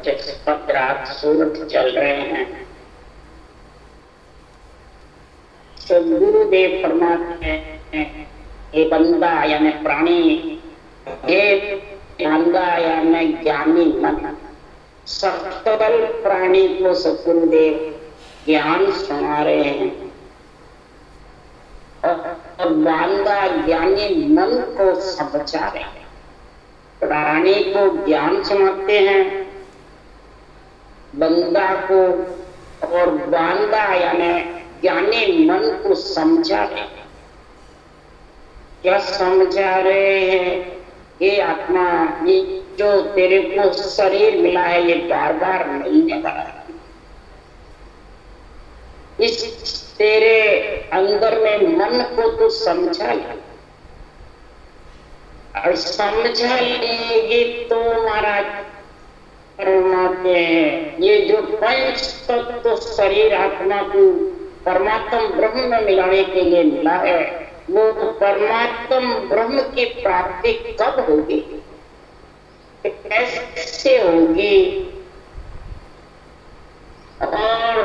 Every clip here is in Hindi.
रात सूरत चल रहे हैं। तो गुरुदेव फरमाते हैं, हे बंदा यानी प्राणी, हे बंदा यानी ज्ञानी मन, सकल प्राणी को सतगुरुदेव ज्ञान सुना रहे हैं। और बांदा ज्ञानी मन को समझा रहे हैं। प्राणी को ज्ञान सुनाते हैं, बंदा को, और बांदा यानी ज्ञानी मन को समझा रहे हैं। क्या समझा रहे हैं? ये आत्मा, ये जो तेरे को शरीर मिला है, ये बार बार मिलने वाला है। इस तेरे अंदर में मन को तू समझा ले, और समझा लेगी तो महाराज परमात्मा है। ये जो पंच तत्व शरीर आत्मा को परमात्मा ब्रह्म में मिलाने के लिए मिला है, वो परमात्मा ब्रह्म की प्राप्ति कब होगी, कैसे होगी, और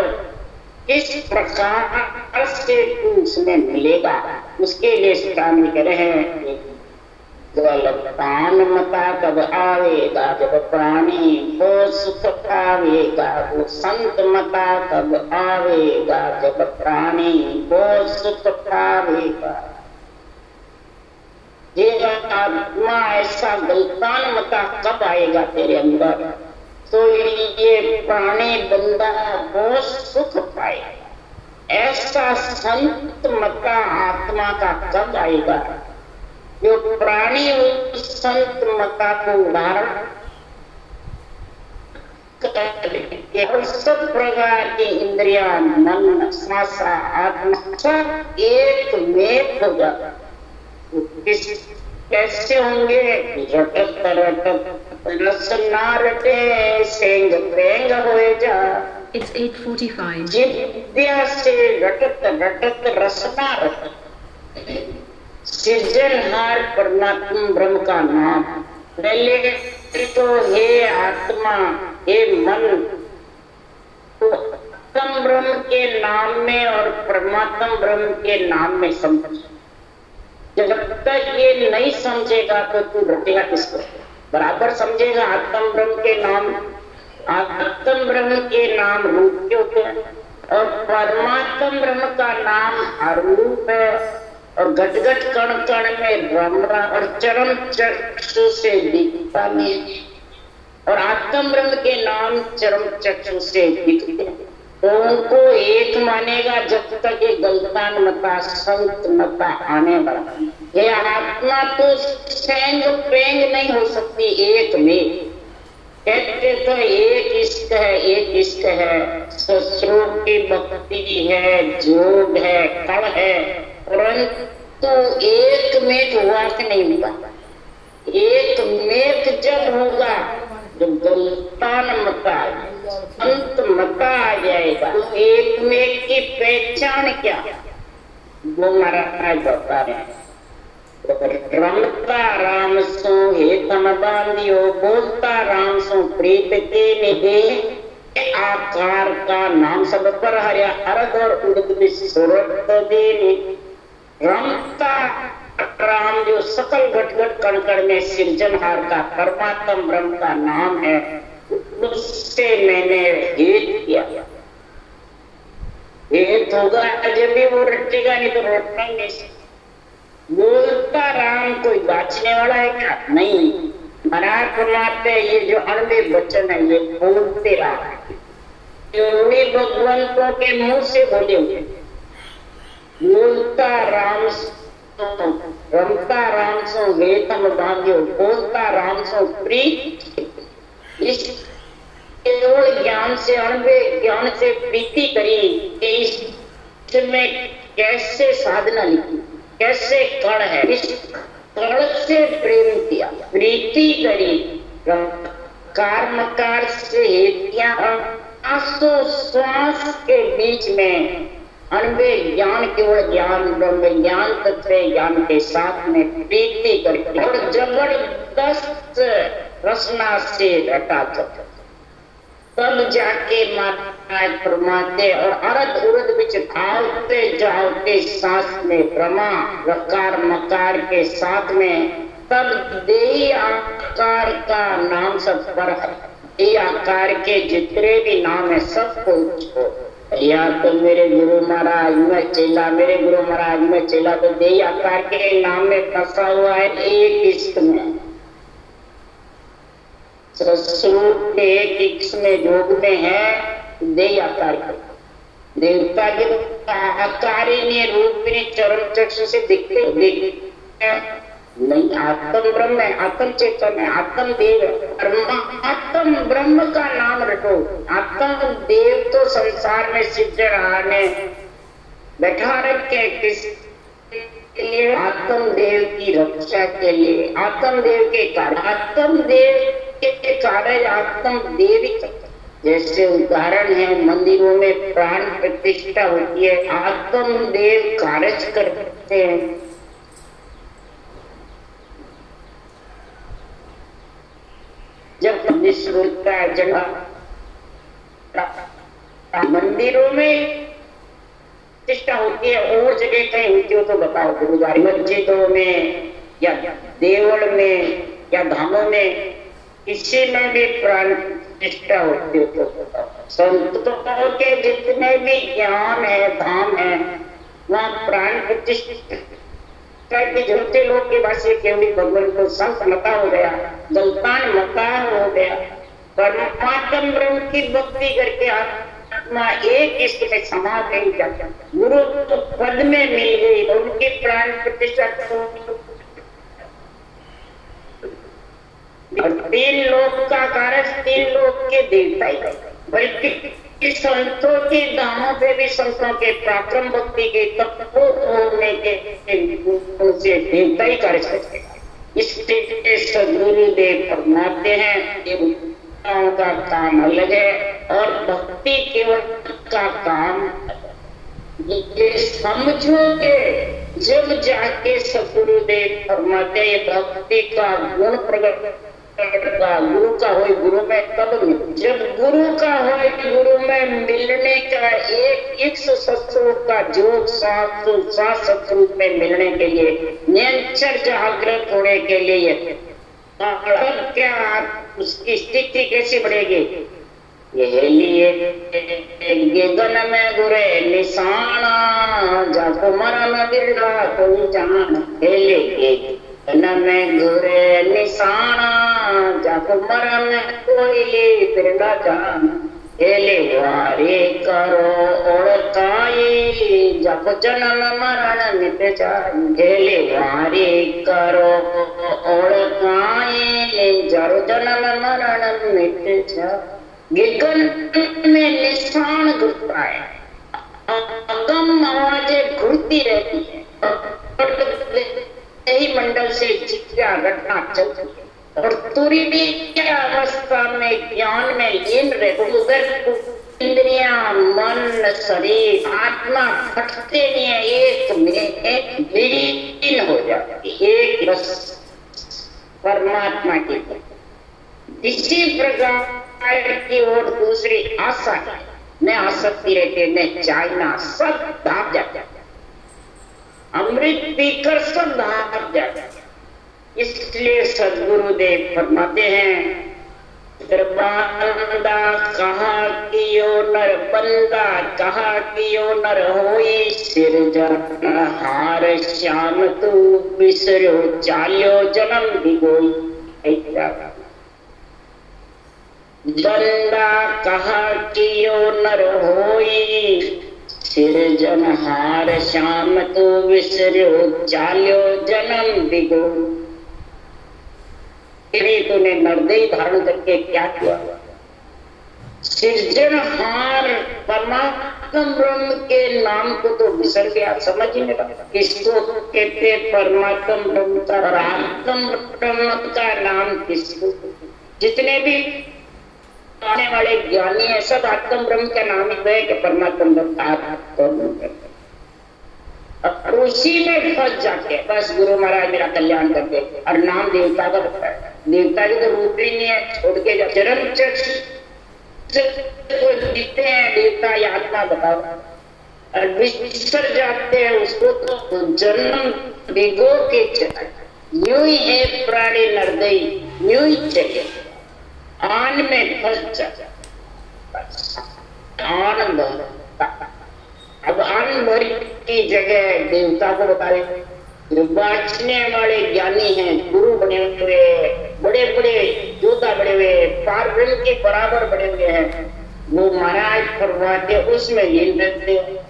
किस प्रकार से तू उसमें मिलेगा, उसके लिए स्वामी कह रहे हैं, गलतान मता कब आवेगा जब प्राणी को सुख पावेगा, वो संत मता कब आवेगा जब प्राणी को सुख पावेगा। ये आत्मा ऐसा गलतान मता कब आएगा तेरे अंदर, तो ये प्राणी बंदा वो सुख पाएगा। ऐसा संत मता आत्मा का कब आएगा, जो प्राणी उस संत मता को उदाहरण सब प्रकार की इंद्रिया, मन, श्वास, आत्मा सब एक में हो जाता। कैसे होंगे? रटत रटत रस ना रटे, सेंग पेंग होए जा। It's 8:45. जिद्या से रटत रटत रस ना रटे, सृजनहार परमात्मा ब्रह्म का नाम। पहले तो हे आत्मा, हे मन, तो आत्म ब्रह्म के नाम में और परमात्मा ब्रह्म के नाम में समझ। जब तक ये नहीं समझेगा तो तू रटेगा किसको? बराबर समझेगा आत्म ब्रह्म के नाम, आत्म ब्रह्म के नाम रूप के होते हैं, और परमात्मा ब्रह्म का नाम अरूप है, और घट घट कण कण में रमरा, और चरम चक्षु से दिखता नहीं, और आत्म ब्रह्म के नाम चरम चक्षु से दिखते हैं। तो उनको एक मानेगा जब तक ये गलतान मता संत मता आने वाला। ये आत्मा तो सेंग पेंग नहीं हो सकती एक में। कहते तो एक इष्ट है, एक इष्ट है, ससुर की भक्ति है, जोग है, कल है, परंतु एक मेघ हुआ कि नहीं हुआ? एक मेघ जब होगा, जब गलतान मता अंत मता आ जाएगा, तो एक मेघ की पहचान क्या? वो महाराज बता रहे हैं, रमता राम सो हेतम बांधियो, बोलता राम सो प्रीत के निधे, आकार का नाम सब पर हरिया, अर्ध और उड़द सुरत देने। रमता राम जो सकल घट घट कण कण में सृजनहार का परमात्मा ब्रह्म का नाम है, उससे मैंने हेत किया। हेत होगा जब भी वो रटेगा, नहीं तो रटना ही नहीं। बोलता राम कोई बाचने वाला है क्या? नहीं। महाराज फरमाते ये जो अणवे वचन है, ये बोलते राम, भगवंतों के मुंह से बोले हुए। बोलता राम रमता राम सो वेतम भाग्यो, बोलता राम सो प्रीत। इस केवल ज्ञान से, अणवे ज्ञान से प्रीति करी कि इसमें कैसे साधना लिखी, कैसे कण है, इस कण से प्रेम किया, प्रीति करी। कर्मकार से श्वास के बीच में अणवे ज्ञान, केवल ज्ञान, ब्रह्म ज्ञान, तत्व ज्ञान के साथ में प्रीति करके और जबरदस्त रचना से रटा। तब जाके महाराज फरमाते और अरद उरद बिच आवते जाते सांस में ब्रह्मा रकार मकार के साथ में तब देही आकार का नाम सब पर देही आकार के जितने भी नाम है सबको छोड़। या तो मेरे गुरु महाराज में चेला, मेरे गुरु महाराज में चेला, तो देही आकार के नाम में फंसा हुआ है एक इश्क में, ससुर के एक इश्क में योग में है देही आकार के। देवता के आकारिणी रूपिणी चरण चक्षु से दिखते नहीं, आत्म ब्रह्म है, आत्म चेतन है, आत्म देव है। आत्म ब्रह्म का नाम रखो। आत्म देव तो संसार में सिद्धराज ने बैठा रखे किस लिए? आत्म देव की रक्षा के लिए, आत्म देव के कारण, आत्म देव के कारण आत्म देव ही। जैसे उदाहरण है मंदिरों में प्राण प्रतिष्ठा होती है, आत्म देव कार्य करते हैं। जब विश्व का जगह मंदिरों में प्रतिष्ठा होती है और जगह कहीं होती हो तो बताओ। गुरुद्वारे, मस्जिदों में या देवल में या धामों में, किसी में भी प्राण प्रतिष्ठा होती हो तो बताओ। संतों के जितने भी ज्ञान है धाम है वहाँ प्राण प्रतिष्ठा के झूठे लोग के पास ये केवल भगवान को संत मता हो गया, दलतान मता हो गया। परमात्म ब्रह्म की भक्ति करके आत्मा एक इश्क में समा गई, जाता गुरु तो पद में मिल गई, उनकी प्राण प्रतिष्ठा और तीन लोक का कार्य, तीन लोक के देवता ही, बल्कि संतों के दामों पे भी संतों के पराक्रम भक्ति के तत्वों होने के उनसे देवता ही कार्य करते हैं। इसलिए सद्गुरुदेव फरमाते हैं देवताओं का काम अलग है और भक्ति केवल का काम। ये समझोगे जब जाके सद्गुरुदेव फरमाते हैं भक्ति का गुण प्रकट का, गुरु का हो गुरु में तब जब गुरु का हो गुरु में मिलने का एक शत्रु का जो शत्रु में मिलने के लिए निरंतर जागृत होने के लिए क्या उसकी स्थिति कैसे बढ़ेगी? यह लिए गगन में गुरे निशाना जाको मरण गिरना कोई जान हेले में गुरे निशाना जब मरण कोई बिरला जान हेले वारे करो ओढ़ताई जब जन्म मरण मिट जाए हेले वारे करो ओढ़ताई जब जन्म मरण मिट जाए। गगन में निशान घुरता है, अगम आवाजें घुरती रहती है, यही मंडल से जिज्ञा घटना चलती है और तुरीय अवस्था में ज्ञान में लीन रहे उधर इंद्रियां मन शरीर आत्मा फटते नहीं, एक में विलीन हो जाती, एक बस परमात्मा की। इसी प्रकार की और दूसरी आशा है, न आसक्ति रहते न चाहना, सब भाग जाता है, अमृत पीकर सब भाग जाता है। इसलिए सद्गुरुदेव फरमाते हैं बंदा कहा कियो नर, बंदा कहा कियो नर होई सिरजनहार श्याम तू बिसरो चालियो जन्म भिगोई। बंदा कहा कियो नर होई सिरजनहार श्याम तू बिसरो चालियो जन्म भिगो। तूने नरदेह धारण करके क्या किया? सृजनहार परमात्मा ब्रह्म के नाम को तो बिसर गया, समझ ही नहीं लगा किसको कहते परमात्मा ब्रह्म का, आत्म ब्रह्म का नाम किसको? जितने भी आने वाले ज्ञानी है सब आत्म ब्रह्म का नाम ही है कि परमात्मा ब्रह्म, और उसी में फंस जाके बस गुरु महाराज मेरा कल्याण कर दे और नाम देवता का होता है। देवता की तो रूप ही नहीं है, छोड़ के चरण जीते हैं देवता या आत्मा बताओ, और बिसर जाते हैं उसको तो जन्म भिगो के चला। यूं ही है प्राणी निर्दयी, यूं ही चले आन में फंस जाता, आन भरता। अब आन भर की जगह देवता को बता रहे, जो बांचने वाले ज्ञानी हैं, गुरु बने हुए, बड़े बड़े योद्धा बने हुए, पार ब्रह्म के बराबर बने हुए हैं, वो महाराज फरमाते उसमें लीन रहते हैं।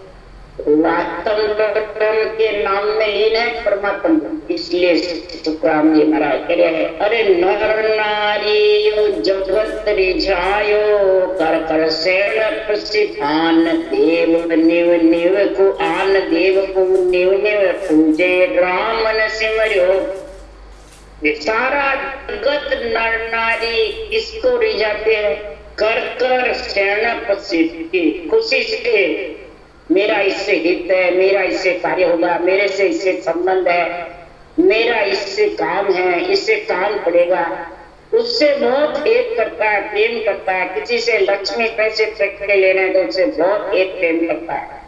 ब्रह्म के नाम में लीन है परमात्मा, इसलिए सुखराम जी महाराज कह रहे हैं, अरे नर नारी जगत रिझायो कर कर सेण प्रसिद्धान देव निव निव को आन देव को निव निव पूजे राम न सिमरियो। सारा जगत नर नारी इसको रिझाते हैं, कर कर सेण प्रसिद्ध, खुशी से मेरा इससे हित है, मेरा इससे कार्य होगा, मेरे से इससे संबंध है, मेरा इससे काम है, इससे काम पड़ेगा, उससे बहुत हित करता है, प्रेम करता है। किसी से लक्ष्मी पैसे पैसे लेने तो उससे बहुत हित प्रेम करता है,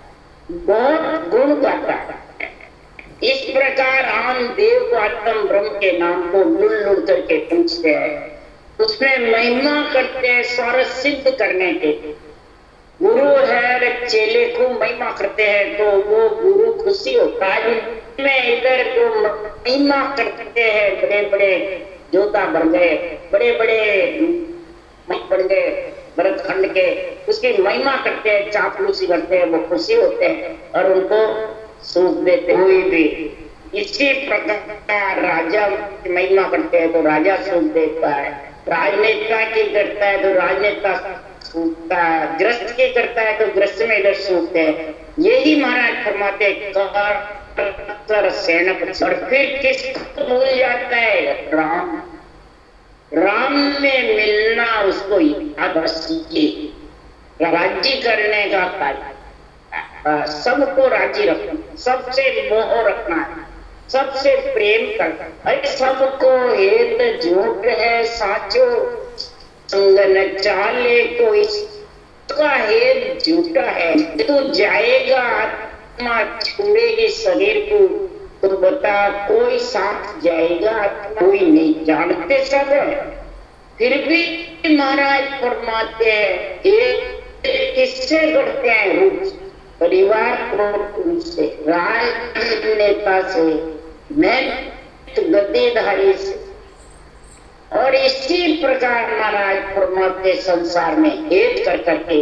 बहुत गुण गाता है। इस प्रकार आम देव को आत्म ब्रह्म के नाम को लुड़ लुड़ करके पूछते हैं, उसमें महिमा करते हैं स्वार्थ सिद्ध करने के। गुरु है, चेले को महिमा करते हैं तो वो गुरु खुशी होता है। में इधर को महिमा करते हैं, बड़े बड़े योद्धा बन गए, बड़े बड़े बन गए भरतखंड के, उसकी महिमा करते हैं, चापलूसी करते हैं, वो खुशी होते हैं और उनको सूख देते हुए भी। इसी प्रकार राजा की महिमा करते हैं तो राजा सूख देता है, राजनेता की करता है तो राजनेता सूखता है, ग्रस्त की करता है तो ग्रस्त में इधर सूखते हैं। यही महाराज फरमाते और फिर किसको भूल जाता है? राम। राम में मिलना उसको याद राज्य करने का कार्य, सबको राजी रखना, सबसे मोह रखना है, सबसे प्रेम करना। अरे सबको हेत झूठ है साचो संगन चाले कोई, इसका हेत झूठा है। तो जाएगा आत्मा छोड़ेगी शरीर को तो बता कोई साथ जाएगा, कोई नहीं, जानते सब है। फिर भी महाराज फरमाते हैं किससे करते हैं रूप? परिवार को से, राजनेता से, मैं गद्देधारी से। और इसी प्रकार महाराज फरमाते संसार में हेत कर करके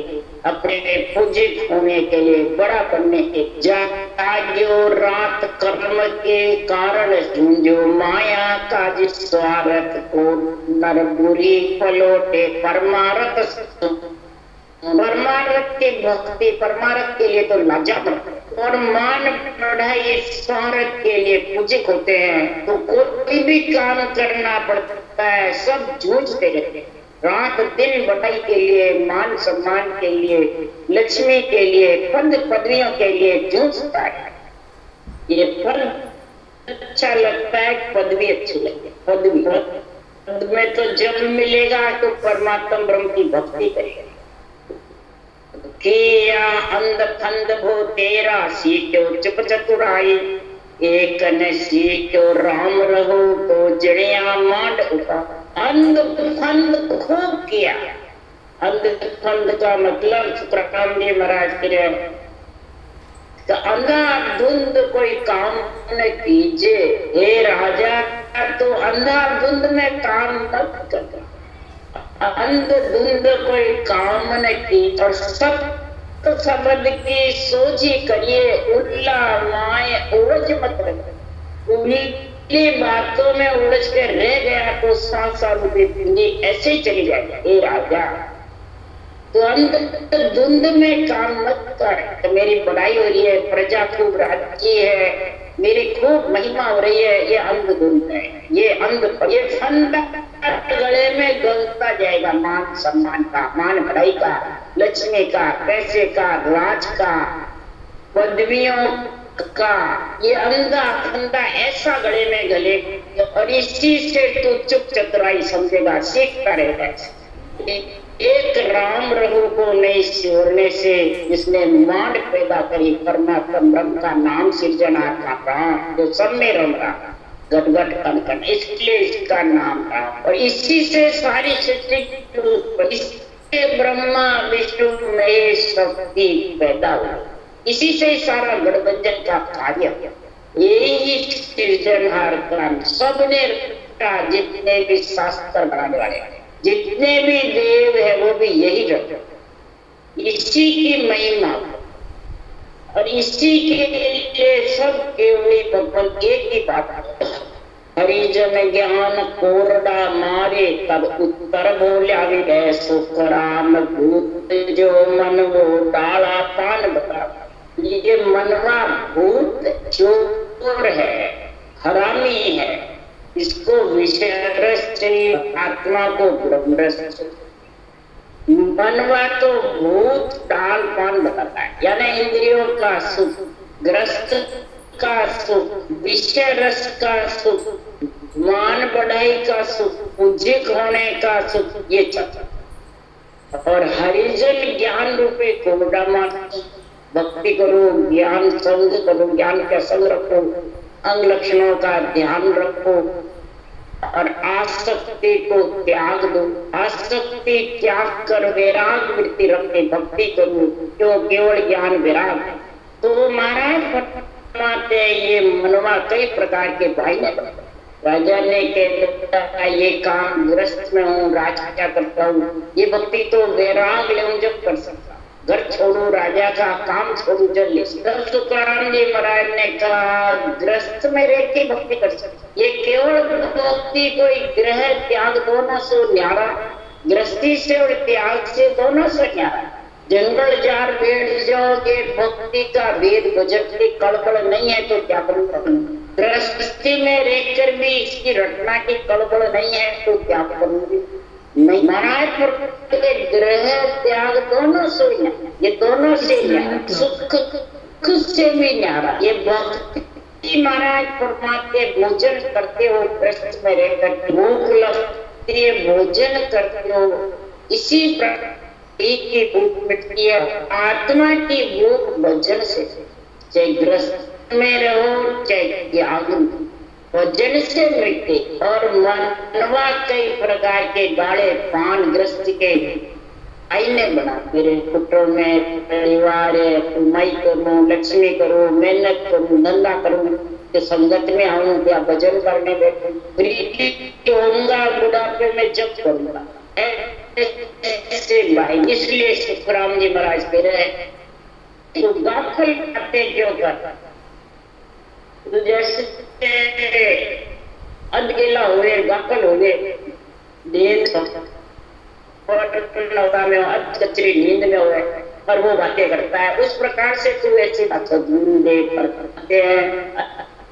अपने पूजित होने के लिए, बड़ा बनने के, जाग्यो रात कर्म के कारण झुंझो माया का जिस स्वार्थ को नर बुरी पलोटे परमारथ। परमारथ की भक्ति, परमारथ के लिए तो लाजा पड़ता और मान पढ़ाई स्वार्थ के लिए पूजित होते हैं तो कोई भी काम करना पड़ता है, सब जूझते रहते हैं। रात दिन बढ़ाई के लिए, मान सम्मान के लिए, लक्ष्मी के लिए, पद पदवियों के लिए जूझता है। ये फल अच्छा लगता है, पदवी अच्छी लगती है। पद में तो जब मिलेगा तो परमात्मा ब्रह्म की भक्ति करेगा। किया अंध फंद भो तेरा सीखो चुप चतुराई, एक न सीखो राम रहो तो जड़िया मांड उठा। अंध फंद खूब किया। अंध फंद का मतलब सुखराम जी महाराज के तो अंधा धुंध कोई काम न कीजिए हे राजा, तो अंधा धुंध में काम मत करना। अंध धुंध कोई काम न की और सत्य शब्द की सोची करिए, उल्ला माए उलझ मत रखो। उल्ली बातों में उलझ के रह गया तो 7 रुपए पूंजी ऐसे ही चली जाएगी। हे राजा, तो अंध धुंध में काम मत कर। तो मेरी बड़ाई हो रही है, प्रजा खूब राजी है, मेरी खूब महिमा हो रही है, ये अंध धुंध है, ये फंदा गले में गलता जाएगा। मान सम्मान का, मान बढ़ाई का, लक्ष्मी का, पैसे का, राज का, पदवियों का, ये अंधा फंदा ऐसा गले में गले और इसी से तो चुप चतुराई समझेगा, सीखता रहेगा। एक राम रघु को नहीं सिवरने से जिसने मांड पैदा करी, परमात्मा ब्रह्म का नाम सिर्जना था राम, जो सब में रम रहा गटगट कण कण, इसलिए इसका नाम राम। और इसी से सारी सृष्टि, इससे ब्रह्मा विष्णु महेश शक्ति पैदा हुआ, इसी से सारा गठबंधन का कार्य, यही सृजनहार का सबने जितने भी शास्त्र बनाने वाले, जितने भी देव है वो भी यही रखते, इसी की महिमा और इसी के लिए सब केवली भगवान एक ही बात है। हरिजन ज्ञान कोरडा मारे तब उत्तर बोलिया विदय सुख राम भूत जो मन वो डाला पान बता। ये मनवा भूत चोर है, हरामी है, इसको विषय रस चाहिए, आत्मा को ब्रह्म रस चाहिए। मनवा तो भूत डाल पान बताता है, यानी इंद्रियों का सुख, ग्रस्त का सुख, विषय रस का सुख, मान बढ़ाई का सुख, पूज्यक होने का सुख, ये चलता। और हरिजन ज्ञान रूपे कोरडा मारते, भक्ति करो, ज्ञान संग करो, ज्ञान का संग रखो, अंग लक्षणों का ध्यान रखो और आसक्ति को त्याग दो। आसक्ति त्याग कर वैराग वृत्ति रखे, भक्ति करो, क्यों केवल ज्ञान वैराग। तो महाराज फरमाते ये मनवा कई प्रकार के भाई ने, राजा ने कहता ये काम गृहस्थ में हूँ, राजा क्या करता हूँ, ये भक्ति तो वैराग ले जब कर सकता, घर छोड़ो, राजा का काम छोड़ो, जल ले। तुकाराम जी महाराज ने कहा गृहस्थ में रहती भक्ति कर सकते, ये केवल भक्ति कोई ग्रह त्याग दोनों से न्यारा, गृहस्थी से और त्याग से दोनों से न्यारा। जंगल जार बैठ जाओगे, भक्ति का वेद भजन की कड़कड़ नहीं है तो क्या करूँगा। गृहस्थी में रहकर भी इसकी रटना की कड़कड़ नहीं है तो क्या करूँगी। नहीं महाराज ग्रह त्याग दोनों से, ये दोनों से सुख से भी न्यारा। ये भक्ति महाराज फरमाते भोजन करते हो, ग्रस्त में रहकर भूख लगती है, भोजन करते हो, इसी प्रकार की भूख मिटती है, आत्मा की भूख भोजन से। चाहे ग्रस्त में रहो चाहे त्याग भोजन से मिटते। और मनवा कई प्रकार के गाड़े पान ग्रस्त के आईने बना, मेरे पुत्रों में परिवार है, कमाई करूं, लक्ष्मी करूं, मेहनत करूं, धंधा करूं, तो संगत में आऊं या भजन करने बैठूं, होऊंगा बुढ़ापे में जब करूंगा ऐसे भाई। इसलिए सुखराम जी महाराज कह रहे तो गाफिल बातें क्यों करता, जैसे अधकेला हो गए, गाफिल हो गए, नींद में कचरी नींद में हुए और वो बातें करता है, उस प्रकार से तू ऐसी बातें करते हैं।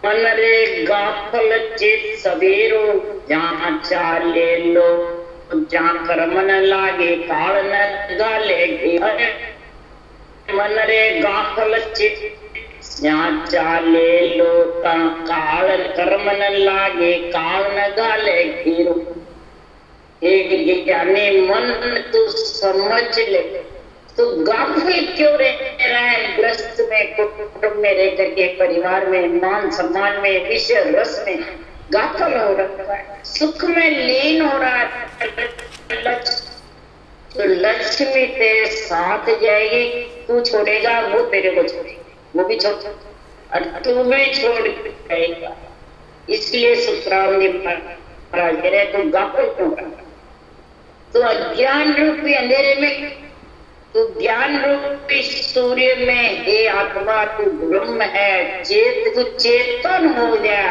मन रे गाफिल चेत सवेरो, जहाँ चाले लो जहाँ कर मन लागे, काल न गाले। मन रे गाफिल चेत जहाँ चाले लो काल कर्म न लागे, काल न गाले घेरो। एक ज्ञानी मन तू समझ ले, तू गाफिल क्यों रह रहा है ग्रस्त में, कुटुंब में रह करके, परिवार में, मान सम्मान में, विषय रस में गाफिल हो रहा है, सुख में लीन हो रहा है। तो लक्ष्मी तेरे साथ जाएगी, तू छोड़ेगा वो तेरे को छोड़ेगी, वो भी छोड़ और तू भी छोड़ जाएगा। इसलिए सुखराम जी महाराज कह रहे तू गाफिल क्यों कर, तो अज्ञान रूपी अंधेरे में, तू ज्ञान रूपी सूर्य में, हे आत्मा तू ब्रह्म है, चेत तू चेतन हो जा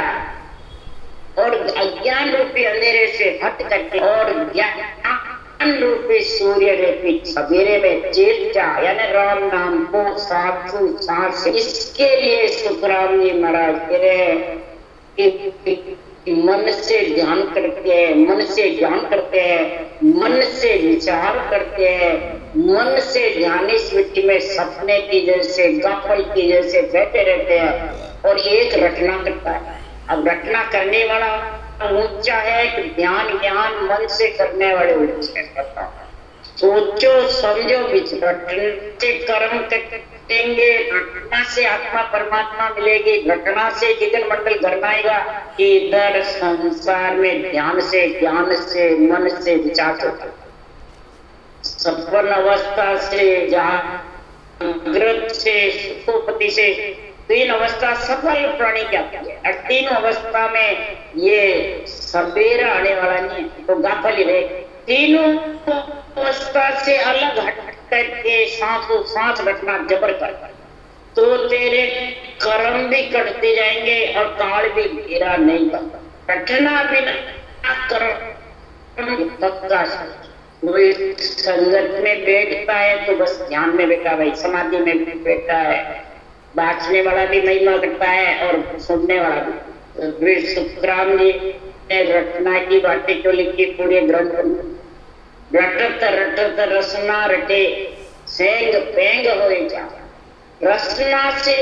और अज्ञान रूपी अंधेरे से हट करके और ज्ञान रूपी सूर्य रूपी सवेरे में चेत जा, यानी राम नाम को साधु सांस। इसके लिए सुखराम जी महाराज कह रहे कि मन से ध्यान करते हैं, मन से ज्ञान करते हैं, मन से विचार करते हैं, मन से ध्यान स्मृति में सपने की जैसे, गाफिल की जैसे बैठे रहते हैं और एक रटना करता है। अब रटना करने वाला ऊंचा है कि ध्यान ज्ञान मन से करने वाले ऊंचे करता है। सोचो समझो रटने से कर्म करेंगे, घटना से आत्मा परमात्मा मिलेगी, घटना से जिधर मंडल घर आएगा। इधर संसार में ध्यान से, ज्ञान से, मन से, विचार से, सपन अवस्था से, जागृत से, सुखोपति से, तीन अवस्था सफल प्राणी क्या है। तीन अवस्था में ये सवेरा आने वाला नहीं है, तो गाफल ही रहे। तीनों अवस्था से अलग हट करके सांस रखना जबर कर, तो तेरे कर्म भी कटते जाएंगे और काल भी घेरा नहीं करता। कटना बिना कर्म पक्का। कोई संगत में बैठता है तो बस ध्यान में बैठा, भाई समाधि में बैठा है, बांटने वाला भी महिमा करता है और सुनने वाला भी। सुखराम जी ने रटना की बातें जो लिखी पूरे ग्रंथ, रटत रटत रसना रटे सेंग पेंग होए जा। रसना से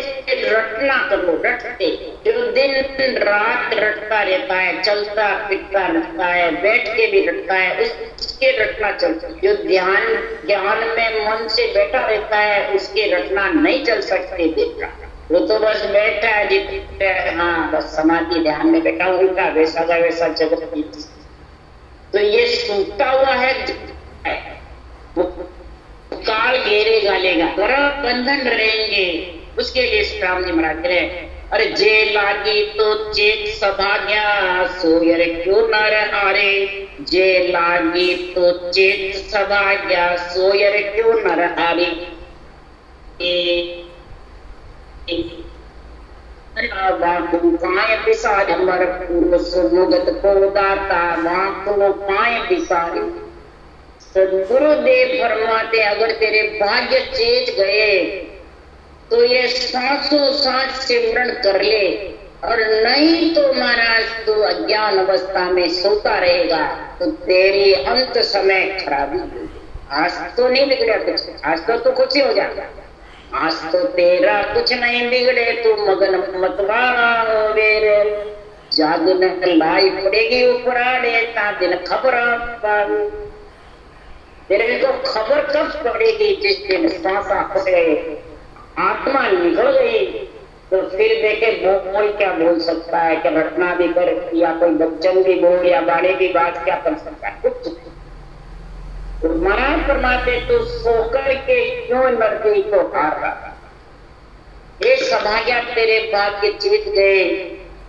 रटना करो, रटते जो दिन रात रटता रहता है, चलता फिरता रटता है, बैठ के भी रटता है, उसके रटना चलता। जो ज्ञान में मन से बैठा रहता है उसके रटना नहीं चल सकते देखा। वो तो बस बैठा है, हाँ बस समाधि ध्यान में बैठा उनका वैसा का वैसा जगत। तो ये सूखता हुआ है, काल घेरे गालेगा, गर्भ बंधन रहेंगे। उसके लिए राम जी महाराज कह रहे, अरे जे लागी तो चेत सभाग्या सोयर क्यों नर हारे। जे लागी तो चेत सभाग्या सोयर क्यों नर हारे। काय पिसार अमर पूर्व सुमुगत को दाता वाको काय पिसारी। सदगुरुदेव फरमाते अगर तेरे भाग्य चेत गए तो ये सांसों सांस सिमरन कर ले, और नहीं तो महाराज तू अज्ञान अवस्था में सोता रहेगा तो तेरी अंत समय खराबी होगी। आज तो नहीं बिगड़ा कुछ, आज तो तू कुछ ही हो जाएगा। आज तो तेरा कुछ नहीं बिगड़े, तू मगन मतवारा हो रे। जागन लाई पड़ेगी ऊपर ता दिन खबर तेरे को खबर कब पड़ेगी, जिस दिन सांसा फटे आत्मा निकल गई तो फिर देखे बोल क्या बोल सकता है, क्या घटना भी कर या कोई बच्चन भी बोल या बाड़े भी बात क्या कर सकता है, कुछ। तो महाराज फरमाते तो सोकर के क्यों मरती को हार रहा। ये सभाग्या तेरे भाग्य चेत गए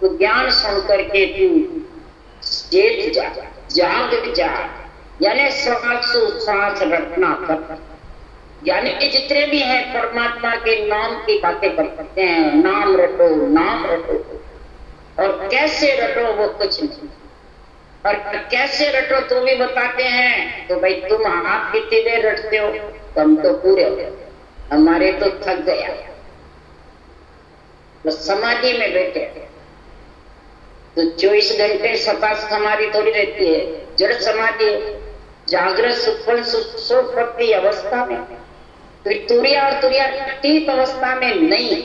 तो ज्ञान सुन करके तू चेत जा, जाग जा, यानी सांस रखना कर। यानी कि जितने भी हैं परमात्मा के नाम की बातें करते हैं, नाम रटो नाम रटो, और कैसे रटो वो कुछ नहीं, और कैसे रटो तो भी बताते हैं। तो भाई तुम आप कितनी देर रटते हो, तुम तो पूरे हो गए, हमारे तो थक गया। तो समाधि में बैठे तो 24 घंटे सपास हमारी थोड़ी रहती है, जड़ समाधि जागृत सुफल सुप्ति अवस्था में, तो तुरिया और तुरियातीत अवस्था में नहीं।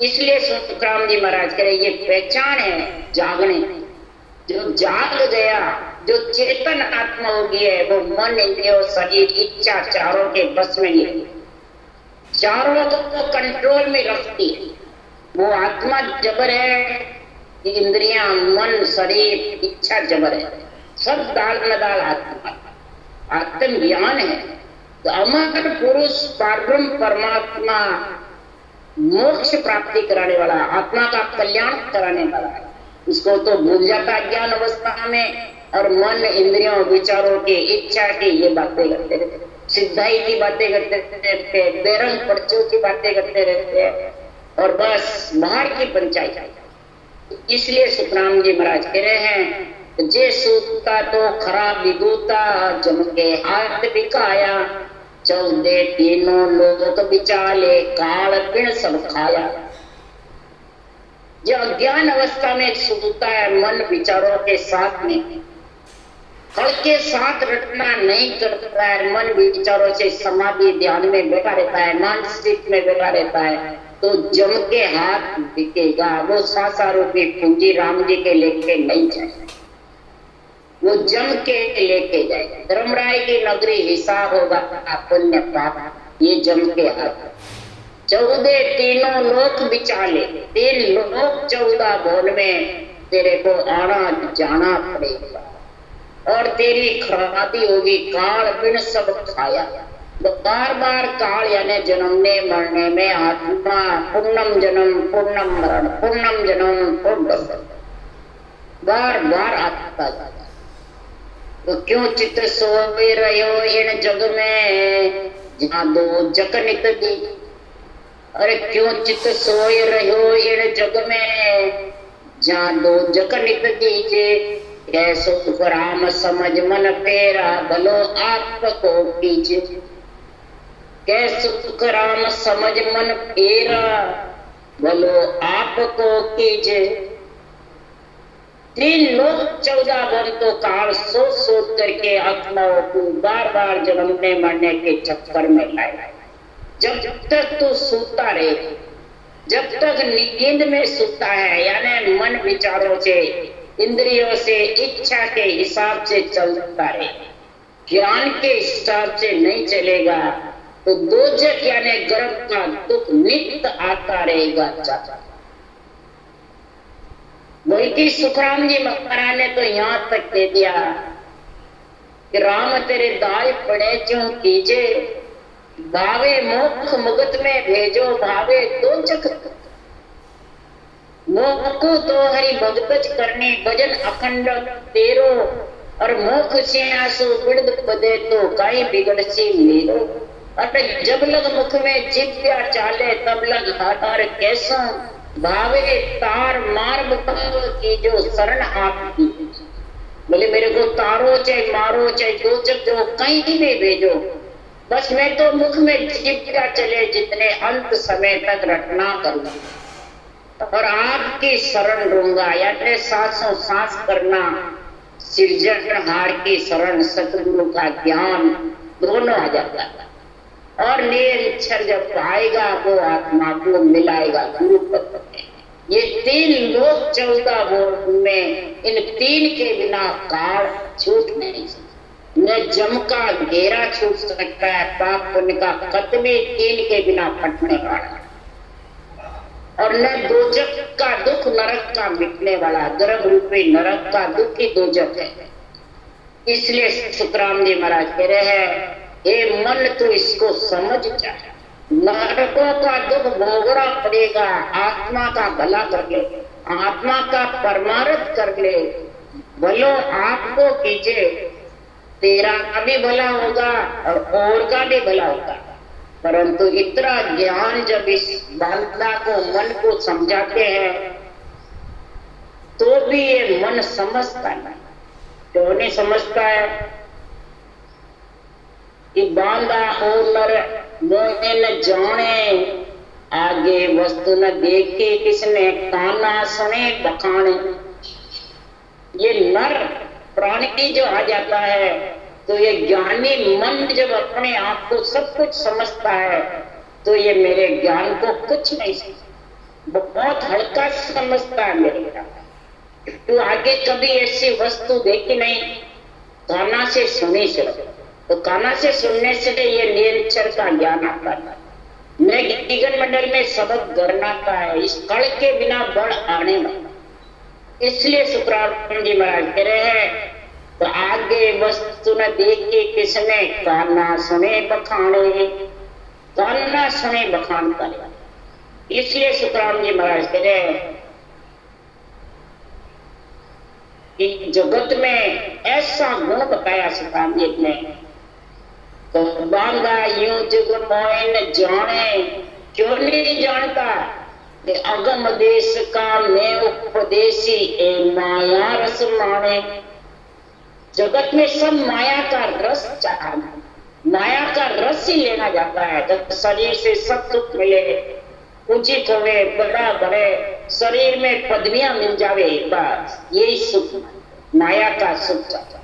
इसलिए सुखराम जी महाराज कह रहे ये पहचान है जागने। जो जाग गया, जो चेतन आत्मा हो गई है, वो मन इंद्रियों शरीर इच्छा चारों के बस में नहीं, चारों को कंट्रोल में रखती है। वो आत्मा जबर है, इंद्रियां मन शरीर इच्छा जबर है, सब दाल में दाल आत्मा आत्म ज्ञान है। तो अमर पुरुष पारब्रह्म परमात्मा मोक्ष प्राप्ति कराने वाला, आत्मा का कल्याण कराने वाला है। उसको तो भूल जाता ज्ञान अवस्था में, और मन इंद्रियों विचारों की इच्छा की ये बातें करते रहते, सिद्धाई की बातें करते रहते, बेरंग पर्चों की बातें करते रहते हैं, और बस बाहर की पंचायत। इसलिए सुखराम जी महाराज कह रहे हैं जे सूता तो खराब विदूता जम के हाथ बिकाया, चल दे तीनों लोग बिचाले काल पिण सब खाया। जो अज्ञान अवस्था में सूता है मन विचारों के साथ में, कल के साथ रटना नहीं करता है, मन विचारों से समाधि ध्यान में बैठा रहता है, मानसिक में बैठा रहता है, तो जम के हाथ बिकेगा। वो सांसा रूपी पूंजी राम जी के लेके नहीं जाए, वो जम के लेके जाएगा। धर्मराय की नगरी हिसाब होगा पुण्य पाप ये जम के हाथ। 14 तीनों लोक बिचाले, 3 लोक 14 भवन में तेरे को आना जाना पड़ेगा और तेरी खराबी होगी। काल बिन सब खाया, बार बार काल यानी जन्मने मरने में आत्मा पूर्णम जन्म पूर्णम मरण पूर्णम जन्म पूर्णम बार बार आता जाता। तो क्यों चित्त सोए रहो इन जग में जहाँ दो जग नित दी। अरे क्यों चित्त सोए रहो इन जग में जहाँ दो जग नित दीजे। कैसो राम समझ मन तेरा भलो आपको कीजे। कैसो राम समझ मन तेरा भलो आपको कीजे। 3 लोग 14 भवन तो काल सोच सोच करके आत्माओं को बार बार जन्मने मरने के चक्कर में लाए। जब तक तू सोता रहे, जब तक नींद में सोता है यानी मन विचारों से इंद्रियों से इच्छा के हिसाब से चलता रहे, ज्ञान के हिसाब से नहीं चलेगा तो दोजख यानी गर्भ का दुख नित्य आता रहेगा। बल्कि सुखराम जी महाराज ने तो यहाँ तक कह दिया कि राम तेरे दाय पड़े क्यों कीजे। भावे मोक्ष मुगत में भेजो भावे दोजख। मोक्ष तो हरि भगत करने भजन अखंड तेरो और मोक्ष से आंसू बिड़द बदे तो काई बिगड़ सी मेरो। अरे जब लग मुख में जिव्या चाले तब लग हाथार कैसो भावे तार मार्ग की जो शरण आपकी। बोले मेरे को तारो चाहे मारो चाहे दोजख जो कहीं भी भेजो, बस मैं तो मुख में जिव्या चले जितने अंत समय तक रटना करूंगा और आपकी शरण लूंगा। यानी सांसों सांस करना, सृजनहार की शरण, सतगुरु का ज्ञान दोनों आ जाता है। और निरक्षर जब आएगा वो आत्मा को मिलाएगा गुरु पद में। ये 3 लोग 14 भवन में, इन 3 के बिना काल छूट नहीं सकता। न जम का घेरा छूट सकता है, पाप पुण्य का खत भी 3 के बिना फटने वाला, और न दोजख का दुख नरक का मिटने वाला। गर्भ रूपी नरक का दुख ही दोजख है। इसलिए सुखराम जी महाराज कह रहे हैं हे मन तू इसको समझ जा, नरकों का दुख भोगना पड़ेगा, आत्मा का भला कर ले, आत्मा का परमार्थ कर ले, भलो आपको कीजिए, तेरा का भी भला होगा और का भी भला होगा। परंतु इतना ज्ञान जब इस बालता को मन को समझाते हैं तो भी ये मन समझता नहीं। क्यों नहीं समझता है कि बांधा और नर मोहे न जाने, आगे वस्तु न देखे किसने, काना सुने बखाने। ये नर प्राणी जो आ जाता है तो ये ज्ञानी मन जब अपने आप को सब कुछ समझता है तो ये मेरे ज्ञान को कुछ नहीं समझता, बहुत हल्का समझता है मेरे ज्ञान। तो आगे कभी ऐसी वस्तु देखी नहीं, काना से सुनी से, तो काना से सुनने से ये निरक्षर का ज्ञान आता है। मैं गीगन मंडल में सबक करना का है, इस कल के बिना बड़ आने वाला। इसलिए सुखराम जी महाराज कह रहे हैं तो आगे वस्तु न देखे किसने, काना सुने बखाने, काना सुने बखान करे। इसलिए सुखराम जी महाराज कह रहे हैं कि जगत में ऐसा गुण बताया सुखराम जी ने, तो बांगा यूं जुग मोह न जाने। क्यों नहीं जानता कि अगम देश का मैं उपदेशी ए माया रस माने। जगत में सब माया का रस चाहता, माया का रस ही लेना जाता है। जब शरीर से सब सुख मिले, उचित होवे, बड़ा बड़े शरीर में पदवियां मिल जावे, बस यही सुख, माया का सुख चाहता।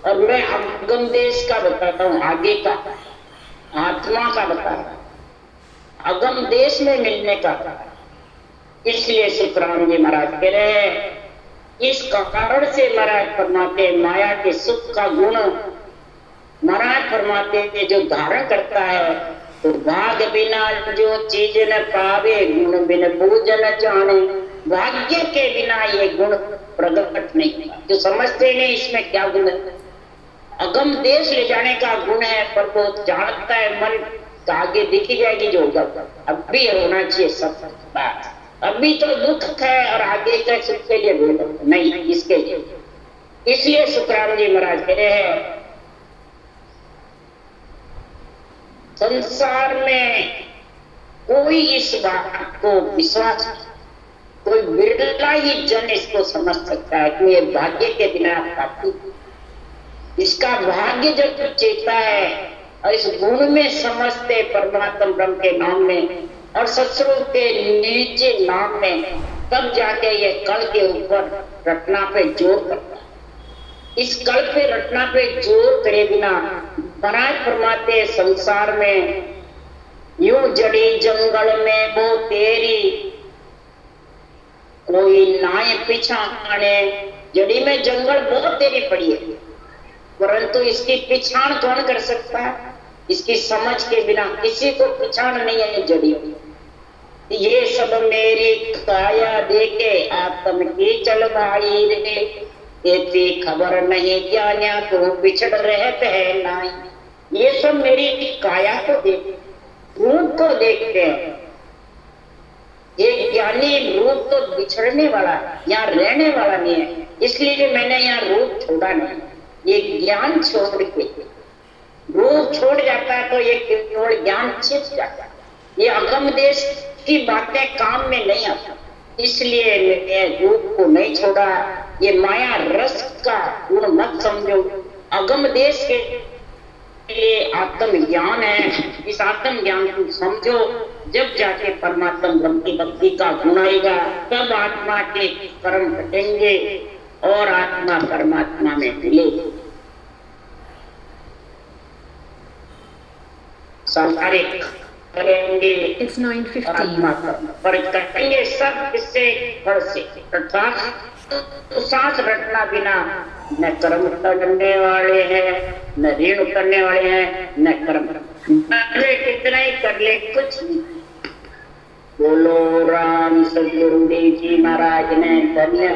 और मैं अगम देश का बताता हूँ, आगे का आत्मा का बता रहा, अगम देश में मिलने का। इसलिए सुखराम जी महाराज कह रहे हैं इस कारण से महाराज फरमाते माया के सुख का गुण महाराज फरमाते जो धारण करता है, तो भाग बिना जो चीज न पावे, गुण बिन पूजन जाने। भाग्य के बिना ये गुण प्रकट नहीं होगा। जो समझते नहीं इसमें क्या गुण है, अगम देश ले जाने का गुण है, पर वो जानता है मन तो आगे दिखी जाएगी जो होगा। अब भी होना चाहिए सब बात, अभी तो दुख है और आगे के सुख के लिए नहीं, इसके लिए। इसलिए सुखराम जी महाराज कह रहे हैं संसार में कोई इस बात को विश्वास, कोई बिरला ही जन इसको समझ सकता है कि ये भाग्य के बिना प्राप्ति। इसका भाग्य जब चेता है और इस गुण में समझते परमात्मा ब्रह्म के नाम में और सत्स्वरूप के नीचे नाम में, तब जाके ये कल के ऊपर रटना पे जोर करता है। इस कल पे रटना पे जोर करे बिना महाराज फरमाते संसार में यूं जड़ी जंगल में वो तेरी, कोई नाय पिछाने। जड़ी में जंगल बहुत तेरी पड़ी है, परंतु इसकी पिछाण कौन कर सकता है? इसकी समझ के बिना किसी को पिछाण नहीं है जड़ी। ये सब मेरी काया देके आत्म की चल भाई रे, इतनी खबर नहीं ज्ञानिया तो पिछड़ रहते हैं नाई। ये सब मेरी काया को देख, रूप को देखते हैं। ये ज्ञानी रूप तो बिछड़ने वाला, यहाँ रहने वाला नहीं है, इसलिए मैंने यहाँ रूप छोड़ा नहीं। ये ज्ञान छोड़ के रूप छोड़ जाता है तो ये केवल ज्ञान छिप जाता है। ये अगम देश की बातें काम में नहीं आता, इसलिए मैंने रूप को नहीं छोड़ा। ये माया रस का गुण मत समझो, अगम देश के लिए आत्म ज्ञान है। इस आत्म ज्ञान को समझो, जब जाके परमात्मा ब्रह्म की भक्ति का गुण आएगा, तब आत्मा के कर्म घटेंगे और आत्मा परमात्मा में मिलेगी। संसारिक करेंगे It's 9:15. आत्मा पर करेंगे सब किससे? फल से। तो सांस रटना बिना न कर्म करने वाले हैं, न ऋण उतरने वाले हैं, न कर्म। अरे कितना ही कर ले कुछ नहीं। बोलो राम सदगुरुदेव जी महाराज ने धन्य